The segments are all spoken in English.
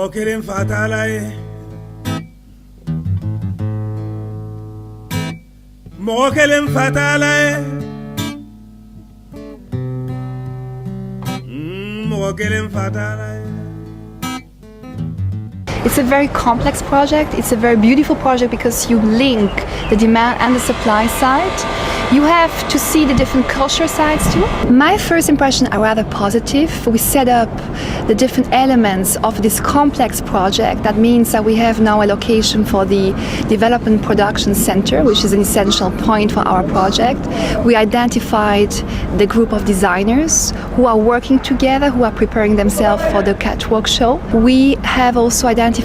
Mokelin fatalai Mokelin fatalai Mokelin fatalai. It's a very complex project. It's a very beautiful project because you link the demand and the supply side. You have to see the different culture sides too. My first impressions are rather positive. We set up the different elements of this complex project. That means that we have now a location for the Development Production Center, which is an essential point for our project. We identified the group of designers who are working together, who are preparing themselves for the catwalk show. We have also identified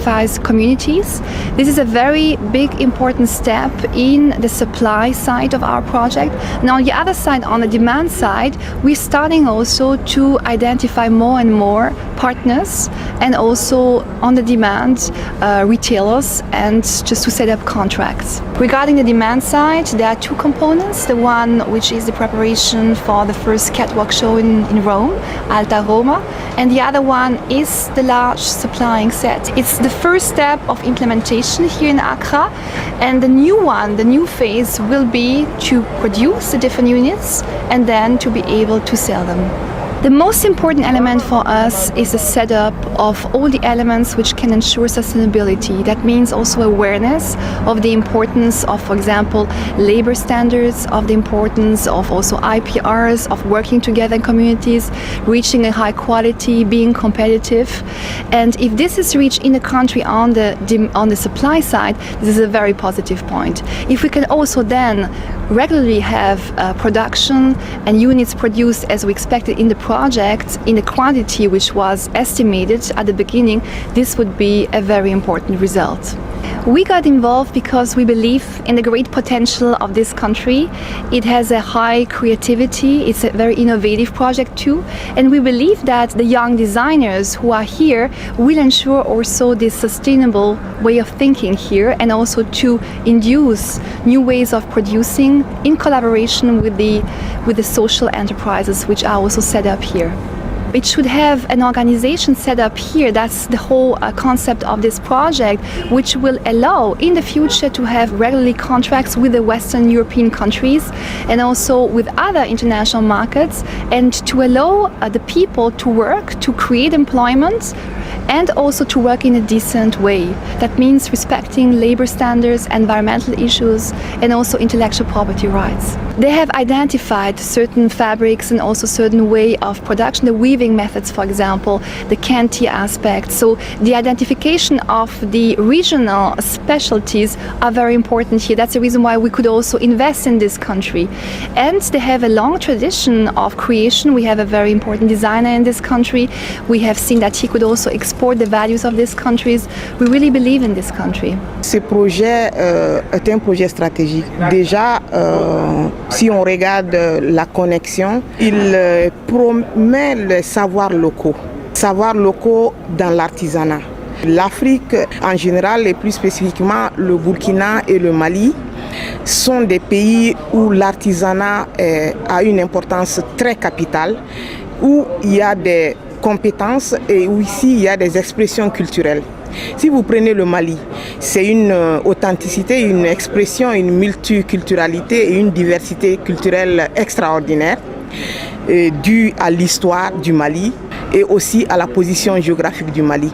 communities. This is a very big, important step in the supply side of our project. And on the other side, on the demand side, we're starting also to identify more and more partners, and also on the demand retailers, and just to set up contracts. Regarding the demand side, there are two components. The one which is the preparation for the first catwalk show in Rome, altaroma, and the other one is the large supplying set. It's the first step of implementation here in Accra, and the new phase will be to produce the different units and then to be able to sell them. The most important element for us is the setup of all the elements which can ensure sustainability. That means also awareness of the importance of, for example, labor standards, of the importance of also IPRs, of working together in communities, reaching a high quality, being competitive. And if this is reached in the country on the supply side, this is a very positive point. If we can also then regularly have production and units produced as we expected in the project in the quantity which was estimated at the beginning, this would be a very important result. We got involved because we believe in the great potential of this country. It has a high creativity, it's a very innovative project too, and we believe that the young designers who are here will ensure also this sustainable way of thinking here, and also to induce new ways of producing in collaboration with the social enterprises which are also set up here. It should have an organization set up here. That's the whole concept of this project, which will allow in the future to have regularly contracts with the Western European countries and also with other international markets, and to allow the people to work, to create employment, and also to work in a decent way. That means respecting labor standards, environmental issues, and also intellectual property rights. They have identified certain fabrics and also certain way of production, the weaving methods, for example, the Kanti aspect. So the identification of the regional specialties are very important here. That's the reason why we could also invest in this country. And they have a long tradition of creation. We have a very important designer in this country. We have seen that he could also export the values of these countries. We really believe in this country. Ce projet est un projet stratégique. Déjà, si on regarde la connexion, il promet les savoirs locaux dans l'artisanat. L'Afrique en général et plus spécifiquement le Burkina et le Mali sont des pays où l'artisanat a une importance très capitale, où il y a des compétences et où ici il y a des expressions culturelles. Si vous prenez le Mali, c'est une authenticité, une expression, une multiculturalité et une diversité culturelle extraordinaire due à l'histoire du Mali et aussi à la position géographique du Mali.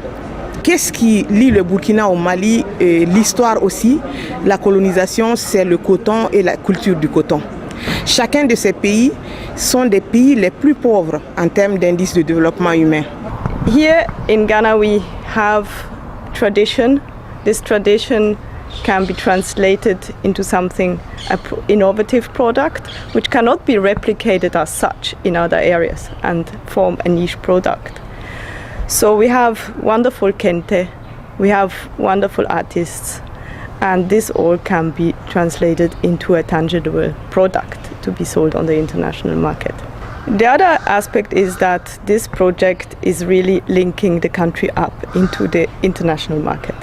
Qu'est-ce qui lie le Burkina au Mali? L'histoire aussi, la colonisation, c'est le coton et la culture du coton. Chacun de ces pays sont des pays les plus pauvres en termes d'indice de développement humain. Here in Ghana we have tradition. This tradition can be translated into something, an innovative product, which cannot be replicated as such in other areas and form a niche product. So we have wonderful kente, we have wonderful artists, and this all can be translated into a tangible product to be sold on the international market. The other aspect is that this project is really linking the country up into the international market,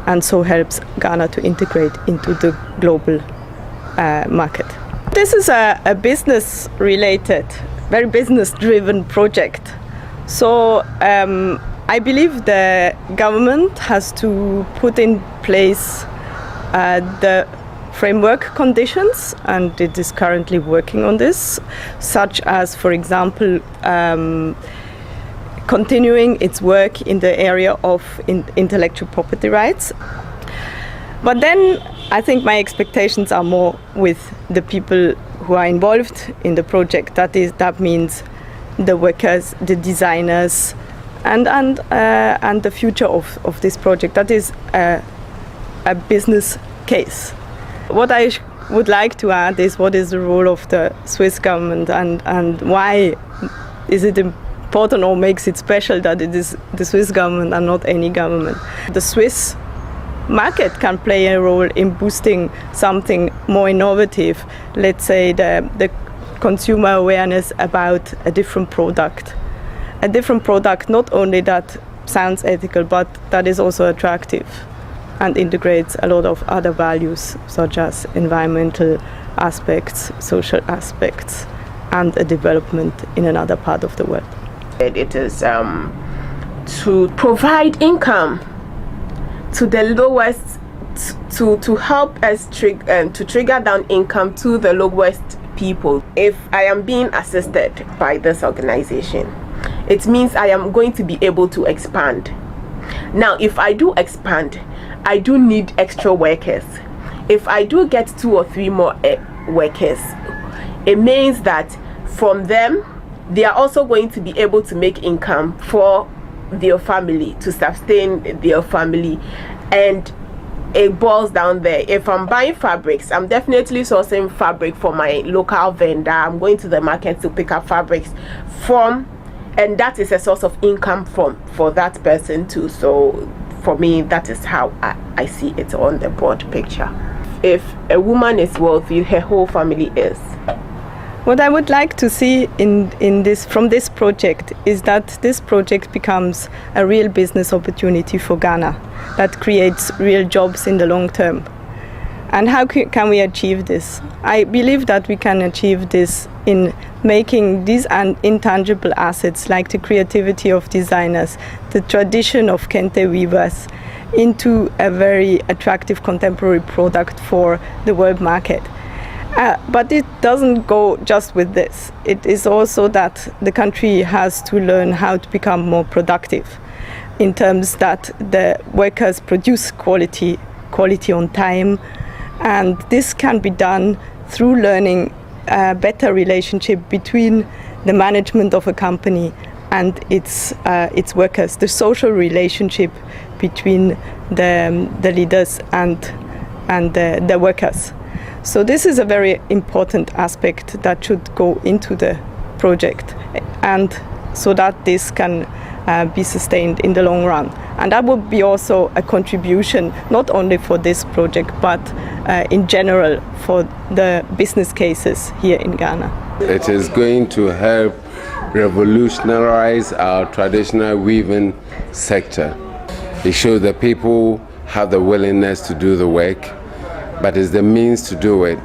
and so helps Ghana to integrate into the global market. This is a business-related, very business-driven project. So I believe the government has to put in place the framework conditions, and it is currently working on this, such as, for example, continuing its work in the area of intellectual property rights. But then I think my expectations are more with the people who are involved in the project. That means the workers, the designers, and the future of this project. That is a business case. What I would like to add is what is the role of the Swiss government, and why is it important or makes it special that it is the Swiss government and not any government. The Swiss market can play a role in boosting something more innovative, let's say the consumer awareness about a different product. A different product not only that sounds ethical, but that is also attractive and integrates a lot of other values, such as environmental aspects, social aspects, and a development in another part of the world. It is to provide income to the lowest, to help us to trigger down income to the lowest people. If I am being assisted by this organization, it means I am going to be able to expand. Now, if I do expand, I do need extra workers. If I do get 2 or 3 more workers, it means that from them, they are also going to be able to make income for their family, to sustain their family. And it boils down there. If I'm buying fabrics, I'm definitely sourcing fabric for my local vendor. I'm going to the market to pick up fabrics from, and that is a source of income for that person too. So for me, that is how I see it on the broad picture. If a woman is wealthy, her whole family is. What I would like to see from this project is that this project becomes a real business opportunity for Ghana that creates real jobs in the long term. And how can we achieve this? I believe that we can achieve this in making these intangible assets, like the creativity of designers, the tradition of kente weavers, into a very attractive contemporary product for the world market. But it doesn't go just with this. It is also that the country has to learn how to become more productive, in terms that the workers produce quality on time, and this can be done through learning a better relationship between the management of a company and its workers, the social relationship between the leaders and the workers. So this is a very important aspect that should go into the project, and so that this can be sustained in the long run. And that would be also a contribution, not only for this project, but in general for the business cases here in Ghana. It is going to help revolutionize our traditional weaving sector. It shows that people have the willingness to do the work, but it's the means to do it.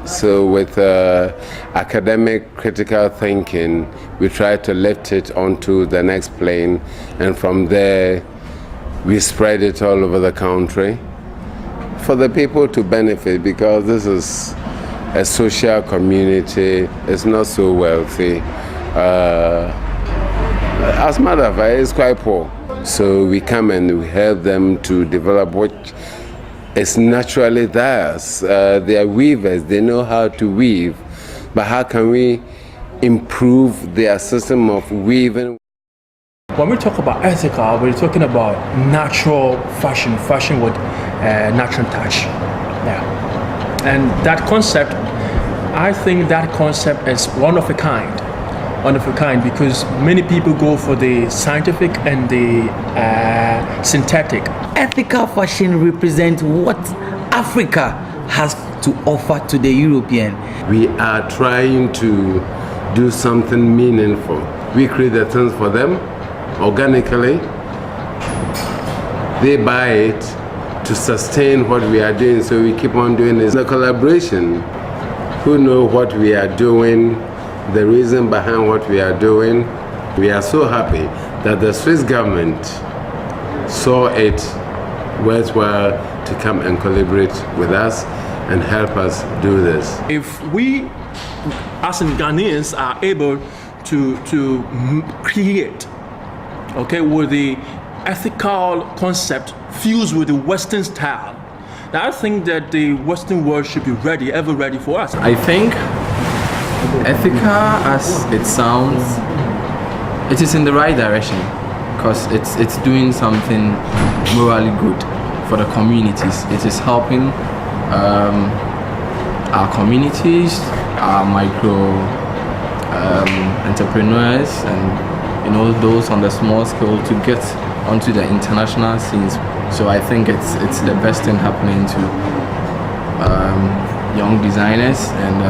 So with academic critical thinking, we try to lift it onto the next plane, and from there we spread it all over the country for the people to benefit, because this is a social community. It's not so wealthy. As a matter of fact, it's quite poor. So we come and we help them to develop what is naturally theirs. They are weavers, they know how to weave, but how can we improve their system of weaving? When we talk about ethical, we're talking about natural fashion with natural touch. Yeah. And that concept, I think that concept is one of a kind, because many people go for the scientific and the synthetic. Ethical fashion represents what Africa has to offer to the European. We are trying to do something meaningful. We create the things for them organically. They buy it to sustain what we are doing, so we keep on doing this. The collaboration, who know what we are doing, the reason behind what we are doing. We are so happy that the Swiss government saw it worthwhile to come and collaborate with us and help us do this. If we, as in Ghanaians, are able to create, okay, with the ethical concept fused with the Western style, now I think that the Western world should be ready, ever ready for us. I think Ethica, as it sounds, it is in the right direction because it's doing something morally good for the communities. It is helping our communities, our micro entrepreneurs, and those on the small scale to get onto the international scenes. So I think it's the best thing happening to young designers and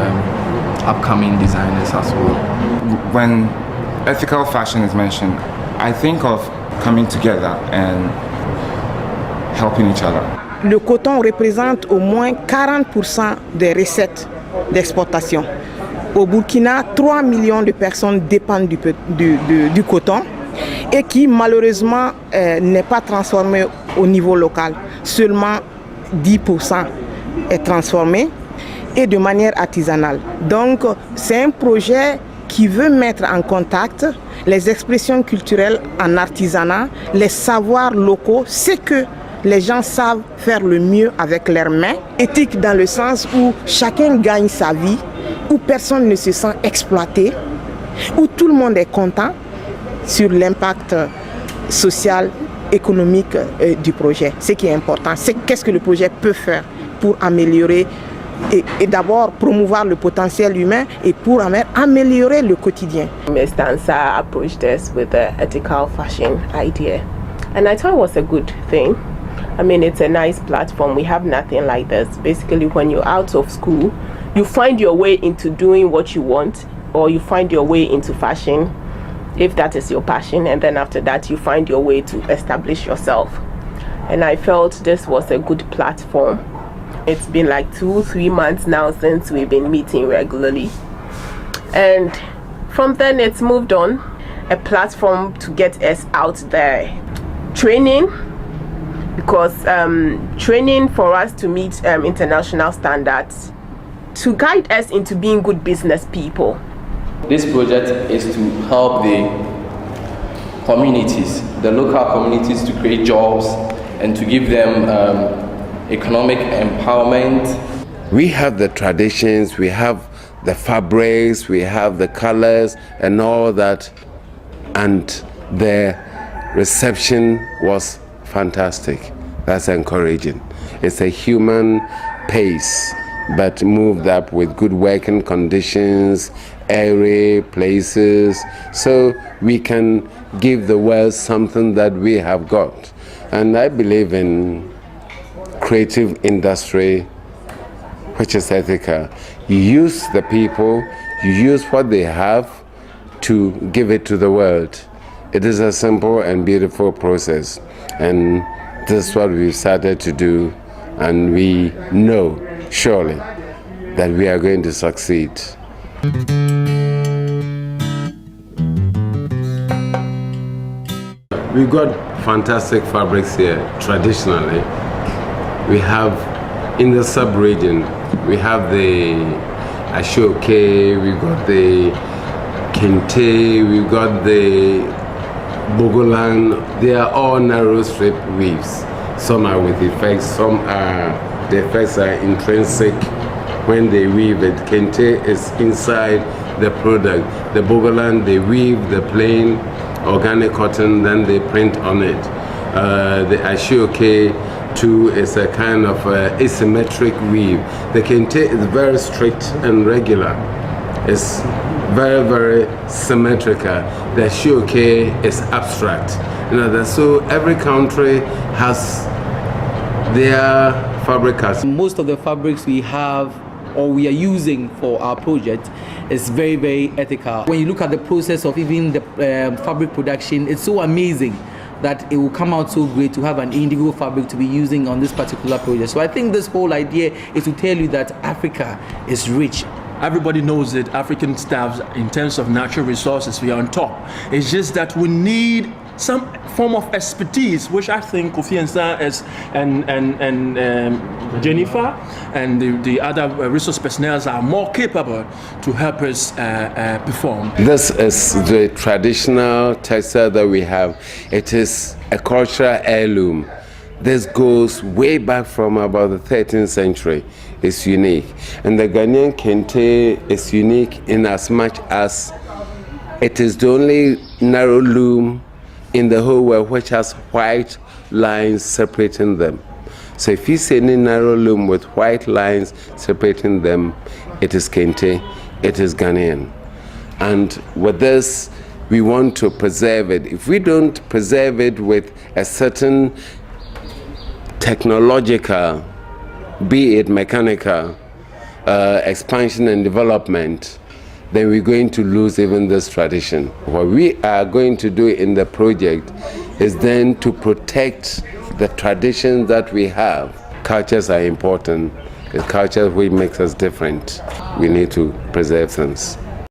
upcoming designers as well. When ethical fashion is mentioned, I think of coming together and helping each other. Le coton représente au moins 40% des recettes d'exportation. Au Burkina, 3 millions de personnes dépendent du coton et qui malheureusement n'est pas transformé au niveau local. Seulement 10% est transformé et de manière artisanale. Donc c'est un projet qui veut mettre en contact les expressions culturelles en artisanat, les savoirs locaux, ce que les gens savent faire le mieux avec leurs mains. Éthique dans le sens où chacun gagne sa vie, où personne ne se sent exploité, où tout le monde est content sur l'impact social, économique du projet. Ce qui est important, c'est qu'est-ce que le projet peut faire pour améliorer et d'abord promouvoir le potentiel humain et pour améliorer le quotidien. Ms. Dansa approached us with the ethical fashion idea, and I thought it was a good thing. I mean, it's a nice platform. We have nothing like this. Basically, when you're out of school, you find your way into doing what you want, or you find your way into fashion, if that is your passion, and then after that, you find your way to establish yourself. And I felt this was a good platform. It's been like 2-3 months now since we've been meeting regularly. And from then it's moved on, a platform to get us out there. Training, because training for us to meet international standards, to guide us into being good business people. This project is to help the communities, the local communities, to create jobs and to give them economic empowerment. We have the traditions, we have the fabrics, we have the colors and all that, and the reception was fantastic. That's encouraging. It's a human pace, but moved up with good working conditions, airy places, so we can give the world something that we have got. And I believe in creative industry, which is ethical. You use the people, you use what they have to give it to the world. It is a simple and beautiful process, and this is what we've started to do, and we know surely that we are going to succeed. We've got fantastic fabrics here traditionally. We have in the sub-region, we have the Ashoke, we've got the Kente, we've got the Bogolan. They are all narrow strip weaves. Some are with effects, some are, the effects are intrinsic when they weave it. Kente is inside the product. The Bogolan, they weave the plain organic cotton, then they print on it. The Ashoke too is a kind of asymmetric weave. The Kente is very strict and regular. It's very, very symmetrical. The Ashoke is abstract. So every country has their fabrics. Most of the fabrics we have or we are using for our project is very, very ethical. When you look at the process of even the fabric production, it's so amazing that it will come out so great to have an indigo fabric to be using on this particular project. So I think this whole idea is to tell you that Africa is rich. Everybody knows that African staffs, in terms of natural resources, we are on top. It's just that we need some form of expertise, which I think Kofi and Jennifer and the other resource personnel are more capable to help us perform. This is the traditional textile that we have. It is a cultural heirloom. This goes way back from about the 13th century. It's unique. And the Ghanaian kente is unique in as much as it is the only narrow loom in the whole world which has white lines separating them. So if you see any narrow loom with white lines separating them, it is kente, it is Ghanaian. And with this, we want to preserve it. If we don't preserve it with a certain technological, be it mechanical, expansion and development, then we're going to lose even this tradition. What we are going to do in the project is then to protect the traditions that we have. Cultures are important. It's culture which makes us different. We need to preserve things.